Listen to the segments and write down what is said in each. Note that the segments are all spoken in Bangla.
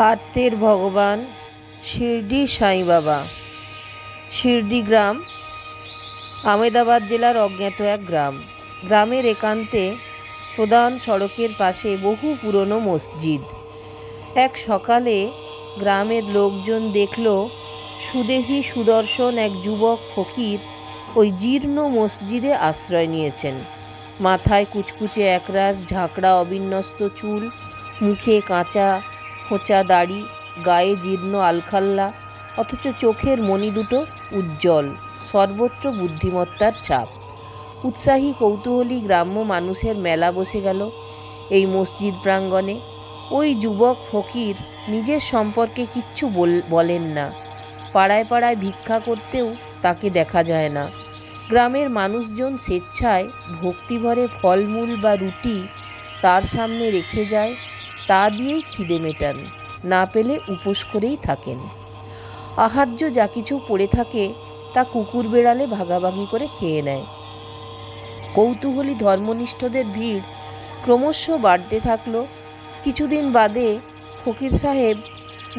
আত্মের ভগবান শিরডি সাই বাবা। শিরডি গ্রাম আমেদাবাদ জেলার অজ্ঞাত এক গ্রাম। গ্রামের একান্তে প্রধান সড়কের পাশে বহু পুরনো মসজিদ। এক সকালে গ্রামের লোকজন দেখল সুদেহী সুদর্শন এক যুবক ফকির ওই জীর্ণ মসজিদে আশ্রয় নিয়েছেন। মাথায় কুচকুচে একরাশ ঝাঁকড়া অবিন্যস্ত চুল, মুখে কাঁচা খোঁচা দাড়ি, গায়ে জীর্ণ আলখাল্লা, অথচ চোখের মণি দুটো উজ্জ্বল, সর্বত্র বুদ্ধিমত্তার ছাপ। উৎসাহী কৌতূহলী গ্রাম্য মানুষের মেলা বসে গেল এই মসজিদ প্রাঙ্গণে। ওই যুবক ফকির নিজের সম্পর্কে কিচ্ছু বলেন না। পাড়ায় পাড়ায় ভিক্ষা করতেও তাকে দেখা যায় না। গ্রামের মানুষজন স্বেচ্ছায় ভক্তিভরে ফলমূল বা রুটি তার সামনে রেখে যায়, তা দিয়েই খিদে মেটান, না পেলে উপোস করেই থাকেন। আহার্য যা কিছু পড়ে থাকে তা কুকুর বেড়ালে ভাগাভাগি করে খেয়ে নেয়। কৌতূহলী ধর্মনিষ্ঠদের ভিড় ক্রমশ বাড়তে থাকলো। কিছুদিন বাদে ফকির সাহেব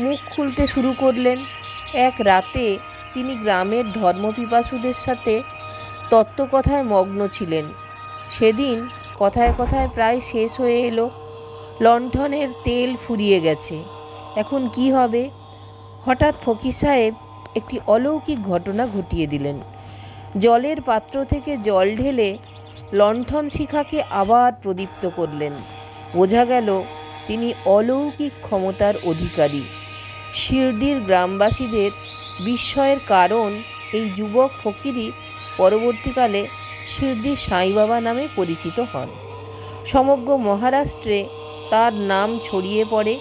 মুখ খুলতে শুরু করলেন। এক রাতে তিনি গ্রামের ধর্মপিপাসুদের সাথে তত্ত্বকথায় মগ্ন ছিলেন। সেদিন কথায় কথায় প্রায় শেষ হয়ে এলো। লণ্ঠনের তেল ফুরিয়ে গেছে, এখন কি হবে? হঠাৎ ফকির সাহেব একটি অলৌকিক ঘটনা ঘটিয়ে দিলেন। জলের পাত্র থেকে জল ঢেলে লণ্ঠন শিখাকে আবার প্রদীপ্ত করলেন। বোঝা গেল তিনি অলৌকিক ক্ষমতার অধিকারী। শিরডির গ্রামবাসীদের বিস্ময়ের কারণ এই যুবক ফকিরই পরবর্তীকালে শিরডি সাই বাবা নামে পরিচিত হন। সমগ্র মহারাষ্ট্রে তার নাম ছড়িয়ে পড়ে।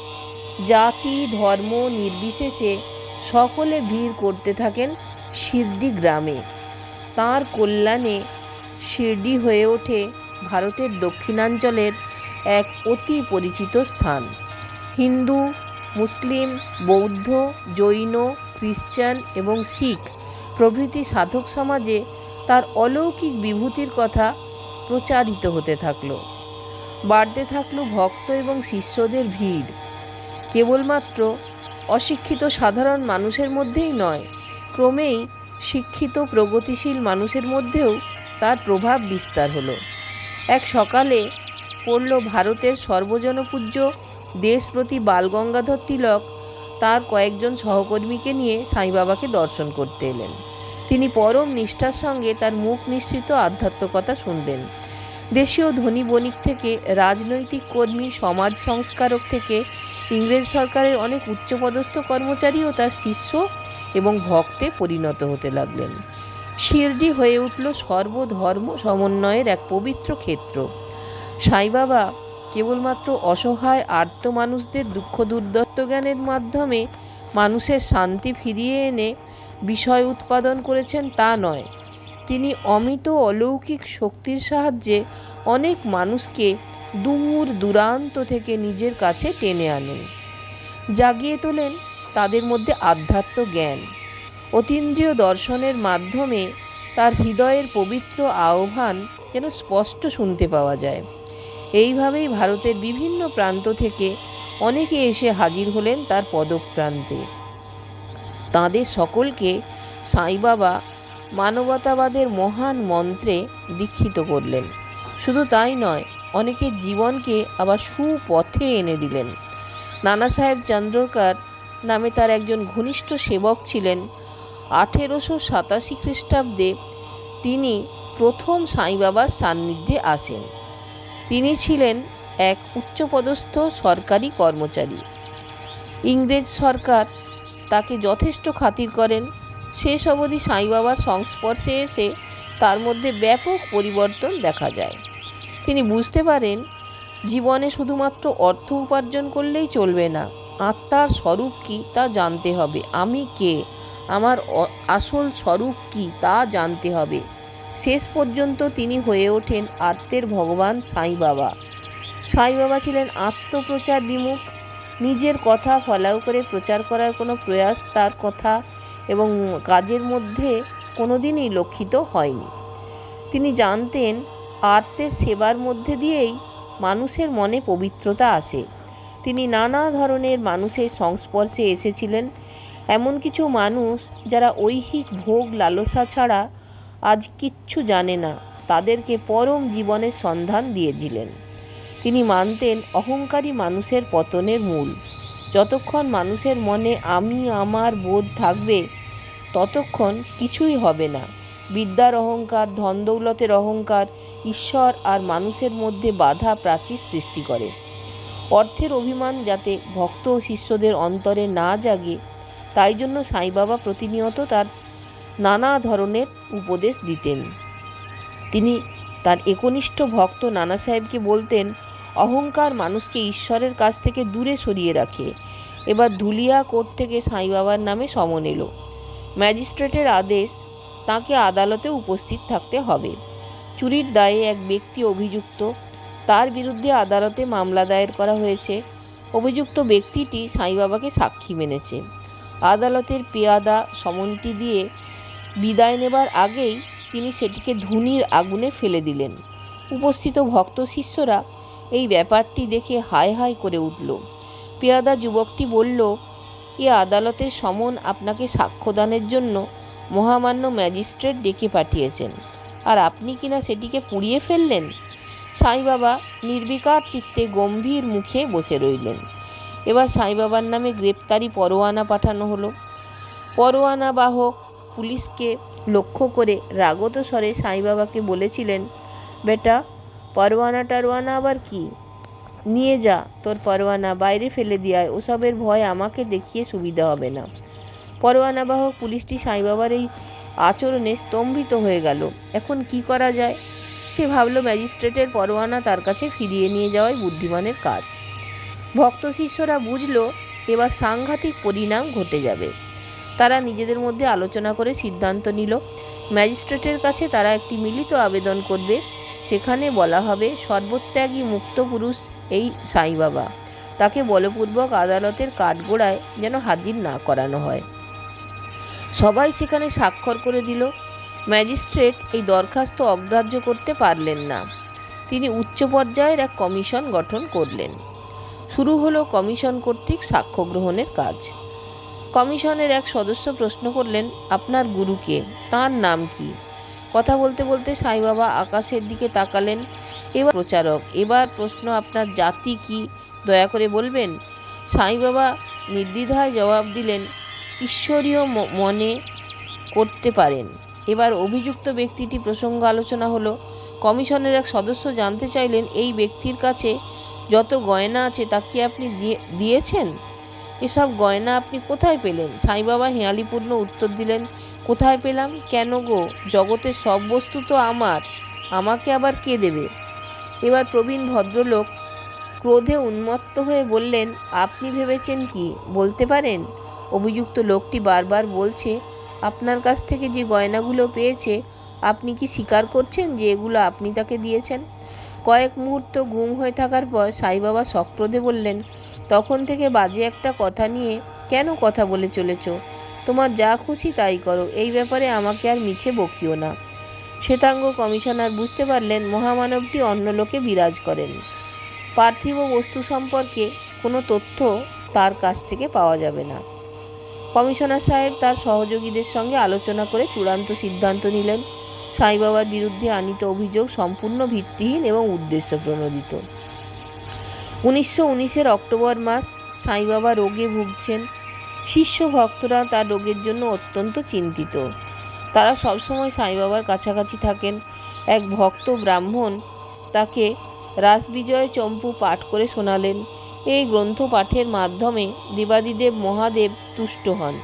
জাতি ধর্ম নির্বিশেষে সকলে ভিড় করতে থাকেন শিরডি গ্রামে। তাঁর কল্যাণে শিরডি হয়ে ওঠে ভারতের দক্ষিণাঞ্চলের এক অতি পরিচিত স্থান। হিন্দু, মুসলিম, বৌদ্ধ, জৈন, খ্রিস্টান এবং শিখ প্রভৃতি সাধক সমাজে তার অলৌকিক বিভূতির কথা প্রচারিত হতে থাকল। বাড়তে থাকল ভক্ত এবং শিষ্যদের ভিড়। কেবলমাত্র অশিক্ষিত সাধারণ মানুষের মধ্যেই নয়, ক্রমেই শিক্ষিত প্রগতিশীল মানুষের মধ্যেও তার প্রভাব বিস্তার হলো। এক সকালে পড়ল ভারতের সর্বজনপূজ্য দেশপ্রতি বালগঙ্গাধর তিলক তার কয়েকজন সহকর্মীকে নিয়ে সাই বাবাকে দর্শন করতে এলেন। তিনি পরম নিষ্ঠার সঙ্গে তার মুখ নিঃসৃত আধ্যাত্মিকতা শুনলেন। দেশীয় ধনী বণিক থেকে রাজনৈতিক কর্মী, সমাজ সংস্কারক থেকে ইংরেজ সরকারের অনেক উচ্চপদস্থ কর্মচারীও তার শিষ্য এবং ভক্তে পরিণত হতে লাগলেন। শিরডি হয়ে উঠল সর্বধর্ম সমন্বয়ের এক পবিত্র ক্ষেত্র। সাই বাবা কেবলমাত্র অসহায় আর্ত মানুষদের দুঃখ দুর্দত্ত জ্ঞানের মাধ্যমে মানুষের শান্তি ফিরিয়ে এনে বিষয় উৎপাদন করেছেন তা নয়, তিনি অমিত অলৌকিক শক্তির সাহায্যে অনেক মানুষকে দূর দূরান্ত থেকে নিজের কাছে টেনে আনেন, জাগিয়ে তোলেন তাদের মধ্যে আধ্যাত্ম জ্ঞান। অতীন্দ্রিয় দর্শনের মাধ্যমে তার হৃদয়ের পবিত্র আহ্বান যেন স্পষ্ট শুনতে পাওয়া যায়। এইভাবেই ভারতের বিভিন্ন প্রান্ত থেকে অনেকে এসে হাজির হলেন তার পদপ্রান্তে। তাঁদের সকলকে সাই বাবা মানবতাবাদের মহান মন্ত্রে দীক্ষিত করলেন। শুধু তাই নয়, অনেকের জীবনকে আবার সুপথে এনে দিলেন। নানা সাহেব চন্দ্রকর নামে তার একজন ঘনিষ্ঠ সেবক ছিলেন। 1887 খ্রিস্টাব্দে তিনি প্রথম সাই বাবার সান্নিধ্যে আসেন। তিনি ছিলেন এক উচ্চপদস্থ সরকারি কর্মচারী। ইংরেজ সরকার তাকে যথেষ্ট খাতির করেন। শেষ অবধি সাই বাবার সংস্পর্শে এসে তার মধ্যে ব্যাপক পরিবর্তন দেখা যায়। তিনি বুঝতে পারেন জীবনে শুধুমাত্র অর্থ উপার্জন করলেই চলবে না, আত্মার স্বরূপ কী তা জানতে হবে। আমি কে, আমার আসল স্বরূপ কী তা জানতে হবে। শেষ পর্যন্ত তিনি হয়ে ওঠেন আত্মের ভগবান সাই বাবা। সাই বাবা ছিলেন আত্মপ্রচার বিমুখ। নিজের কথা ফলাও করে প্রচার করার কোনো প্রয়াস তার কথা এবং কাজের মধ্যে কোনোদিনই লক্ষিত হয়নি। তিনি জানতেন আত্মের সেবার মধ্যে দিয়েই মানুষের মনে পবিত্রতা আসে। তিনি নানা ধরনের মানুষের সংস্পর্শে এসেছিলেন, এমন কিছু মানুষ যারা ঐহিক ভোগ লালসা ছাড়া আজ কিচ্ছু জানে না, তাদেরকে পরম জীবনের সন্ধান দিয়েছিলেন। তিনি মানতেন অহংকারী মানুষের পতনের মূল। যতক্ষণ মানুষের মনে আমি আমার বোধ থাকবে ততক্ষণ কিছুই হবে না। বিদ্যার অহংকার, ধন দৌলতের অহংকার ঈশ্বর আর মানুষের মধ্যে বাধা প্রাচীর সৃষ্টি করে। অর্থের অভিমান যাতে ভক্ত ও শিষ্যদের অন্তরে না জাগে, তাই জন্য সাই বাবা প্রতিনিয়ত তার নানা ধরনের উপদেশ দিতেন। তিনি তার একনিষ্ঠ ভক্ত নানা সাহেবকে বলতেন, অহংকার মানুষকে ঈশ্বরের কাছ থেকে দূরে সরিয়ে রাখে। এবার ধুলিয়া কোর্ট থেকে সাই বাবার নামে সমন এলো। ম্যাজিস্ট্রেটের আদেশ, তাকে আদালতে উপস্থিত থাকতে হবে। চুরির দায়ে এক ব্যক্তি অভিযুক্ত, তার বিরুদ্ধে আদালতে মামলা দায়ের করা হয়েছে। অভিযুক্ত ব্যক্তিটি সাই বাবাকে সাক্ষী মেনেছে। আদালতের পেয়াদা সমনটি দিয়ে বিদায় নেবার আগেই তিনি সেটিকে ধুনির আগুনে ফেলে দিলেন। উপস্থিত ভক্ত শিষ্যরা এই ব্যাপারটি দেখে হায় হায় করে উঠল। পেয়াদা যুবকটি বলল, এ আদালতের সমন আপনাকে সাক্ষ্যদানের জন্য মহামান্য ম্যাজিস্ট্রেট ডেকে পাঠিয়েছেন, আর আপনি কিনা সেটিকে পুড়িয়ে ফেললেন। সাই বাবা নির্বিকার চিত্তে গম্ভীর মুখে বসে রইলেন। এবার সাই বাবার নামে গ্রেপ্তারি পরোয়ানা পাঠানো হলো। পরোয়ানা বাহক পুলিশকে লক্ষ্য করে রাগত স্বরে সাই বাবাকে বলেছিলেন, বেটা, পরোয়ানা টারোয়ানা আবার কি? নিয়ে যা তোর পরোয়ানা, বাইরে ফেলে দিয়ায়, ওসবের ভয় আমাকে দেখিয়ে সুবিধা হবে না। পরোয়ানা বাহক পুলিশটি সাই বাবার এই আচরণে স্তম্ভিত হয়ে গেল। এখন কি করা যায়? সে ভাবল ম্যাজিস্ট্রেটের পরোয়ানা তার কাছে ফিরিয়ে নিয়ে যাওয়াই বুদ্ধিমানের কাজ। ভক্ত শিষ্যরা বুঝল এবার সাংঘাতিক পরিণাম ঘটে যাবে। তারা নিজেদের মধ্যে আলোচনা করে সিদ্ধান্ত নিল, ম্যাজিস্ট্রেটের কাছে তারা একটি মিলিত আবেদন করবে। সেখানে বলা হবে সর্বত্যাগী মুক্ত পুরুষ এই সাই বাবা, তাকে বলপূর্বক আদালতের কাঠগোড়ায় যেন হাজির না করানো হয়। সবাই সেখানে স্বাক্ষর করে দিল। ম্যাজিস্ট্রেট এই দরখাস্ত অগ্রাহ্য করতে পারলেন না। তিনি উচ্চ পর্যায়ের এক কমিশন গঠন করলেন। শুরু হলো কমিশন কর্তৃক সাক্ষ্য গ্রহণের কাজ। কমিশনের এক সদস্য প্রশ্ন করলেন, আপনার গুরুকে, তাঁর নাম কি? কথা বলতে বলতে সাই বাবা আকাশের দিকে তাকালেন। এবার প্রচারক, এবার প্রশ্ন, আপনার জাতি কি, দয়া করে বলবেন? সাই বাবা নির্দ্বিধায় জবাব দিলেন, ঈশ্বরীয় মনে করতে পারেন। এবার অভিযুক্ত ব্যক্তিটি প্রসঙ্গ আলোচনা হলো। কমিশনের এক সদস্য জানতে চাইলেন, এই ব্যক্তির কাছে যত গয়না আছে তা কি আপনি দিয়েছেন? এসব গয়না আপনি কোথায় পেলেন? সাই বাবা হেঁয়ালিপূর্ণ উত্তর দিলেন, কোথায় পেলাম কেন গো, জগতের সব বস্তু তো আমার, আমাকে আবার কে দেবে? এবার প্রবীণ ভদ্রলোক ক্রোধে উন্মত্ত হয়ে বললেন, আপনি ভেবেছেন কি, বলতে পারেন? অভিযুক্ত লোকটি বারবার বলছে, আপনার কাছ থেকে যে গয়নাগুলো পেয়েছে, আপনি কি স্বীকার করছেন যে এগুলো আপনি তাকে দিয়েছেন? কয়েক মুহূর্ত গুম হয়ে থাকার পর সাই বাবা সক্রোধে বললেন, তখন থেকে বাজে একটা কথা নিয়ে কেন কথা বলে চলেছ? তোমার যা খুশি তাই করো, এই ব্যাপারে আমাকে আর মিছে বকিও না। শ্বেতাঙ্গ কমিশনার বুঝতে পারলেন মহামানবটি অন্য লোকে বিরাজ করেন। পার্থিব বস্তু সম্পর্কে কোনো তথ্য তার কাছ থেকে পাওয়া যাবে না। কমিশনার সাহেব তার সহযোগীদের সঙ্গে আলোচনা করে চূড়ান্ত সিদ্ধান্ত নিলেন, সাই বাবার বিরুদ্ধে আনীত অভিযোগ সম্পূর্ণ ভিত্তিহীন এবং উদ্দেশ্য প্রণোদিত। 1919 অক্টোবর মাস। সাই বাবা রোগে ভুগছেন। শিষ্য ভক্তরা তার রোগের জন্য অত্যন্ত চিন্তিত। তারা সবসময় সাই বাবার কাছাকাছি থাকেন। এক ভক্ত ব্রাহ্মণ তাকে রাসবিজয় চম্পু পাঠ করে শোনালেন। এই গ্রন্থ পাঠের মাধ্যমে দেবাদিদেব মহাদেব তুষ্ট হন।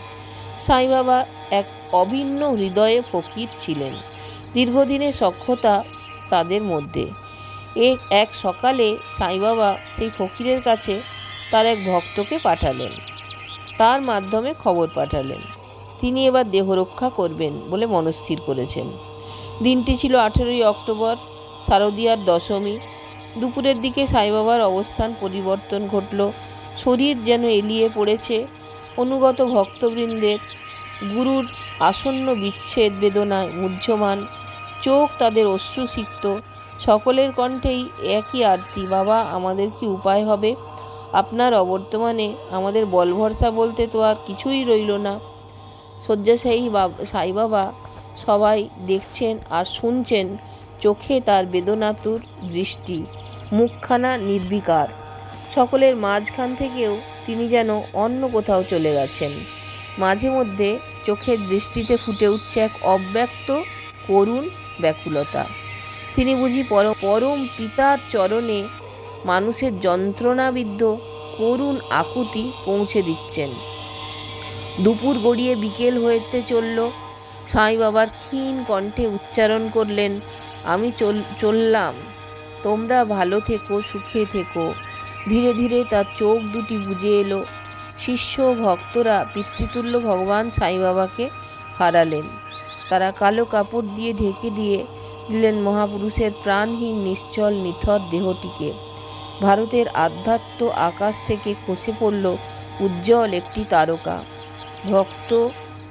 সাই বাবা এক অভিন্ন হৃদয়ে ফকির ছিলেন। দীর্ঘদিনের সখ্যতা তাদের মধ্যে। এক সকালে সাই বাবা সেই ফকিরের কাছে তার এক ভক্তকে পাঠালেন, তার মাধ্যমে খবর পাঠালেন তিনি এবার দেহরক্ষা করবেন বলে মনস্থির করেছেন। দিনটি ছিল 18ই অক্টোবর, শারদীয়ার দশমী। দুপুরের দিকে সাই বাবার অবস্থান পরিবর্তন ঘটল। শরীর যেন এলিয়ে পড়েছে। অনুগত ভক্তবৃন্দের গুরুর আসন্ন বিচ্ছেদ বেদনায় মুহ্যমান, চোখ তাদের অশ্রুসিক্ত। সকলের কণ্ঠেই একই আরতি, বাবা আমাদের কি উপায় হবে? আপনার অবর্তমানে আমাদের বল ভরসা বলতে তো আর কিছুই রইল না। শয্যাশায়ী সাই বাবা সবাই দেখছেন আর শুনছেন, চোখে তার বেদনাতুর দৃষ্টি, মুখখানা নির্বিকার। সকলের মাঝখান থেকেও তিনি যেন অন্য কোথাও চলে গেছেন। মাঝে মধ্যে চোখের দৃষ্টিতে ফুটে উঠছে এক অব্যক্ত করুণ ব্যাকুলতা। তিনি বুঝি পরম পিতার চরণে মানুষের যন্ত্রণাবিদ্ধ করুণ আকুতি পৌঁছে দিচ্ছেন। দুপুর গড়িয়ে বিকেল হতে চলল। সাই বাবার ক্ষীণ কণ্ঠে উচ্চারণ করলেন, আমি চললাম, তোমরা ভালো থেকো, সুখে থেকো। ধীরে ধীরে তার চোখ দুটি বুজে এলো। শিষ্য ভক্তরা পিতৃতুল্য ভগবান সাই বাবাকে হারালেন। তারা কালো কাপড় দিয়ে ঢেকে দিলেন মহাপুরুষের প্রাণহীন নিশ্চল নিথর দেহটিকে। ভারতের আধ্যাত্ম আকাশ থেকে খসে পড়ল উজ্জ্বল একটি তারকা। ভক্ত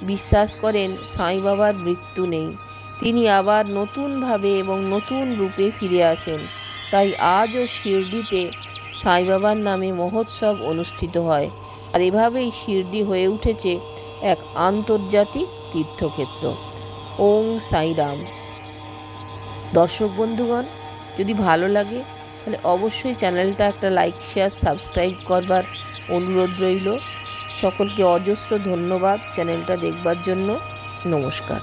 বিশ্বাস করেন সাই বাবার মৃত্যু নেই, তিনি আবার নতুনভাবে এবং নতুন রূপে ফিরে আসেন। তাই আজও শিরডিতে সাই বাবার নামে মহোৎসব অনুষ্ঠিত হয়। আর এভাবেই শিরডি হয়ে উঠেছে এক আন্তর্জাতিক তীর্থক্ষেত্র। ওং সাই রাম। দর্শক বন্ধুগণ, যদি ভালো লাগে তাহলে অবশ্যই চ্যানেলটা একটা লাইক, শেয়ার, সাবস্ক্রাইব করবার অনুরোধ রইল। সকলকে অজস্র ধন্যবাদ চ্যানেলটা দেখবার জন্য। নমস্কার।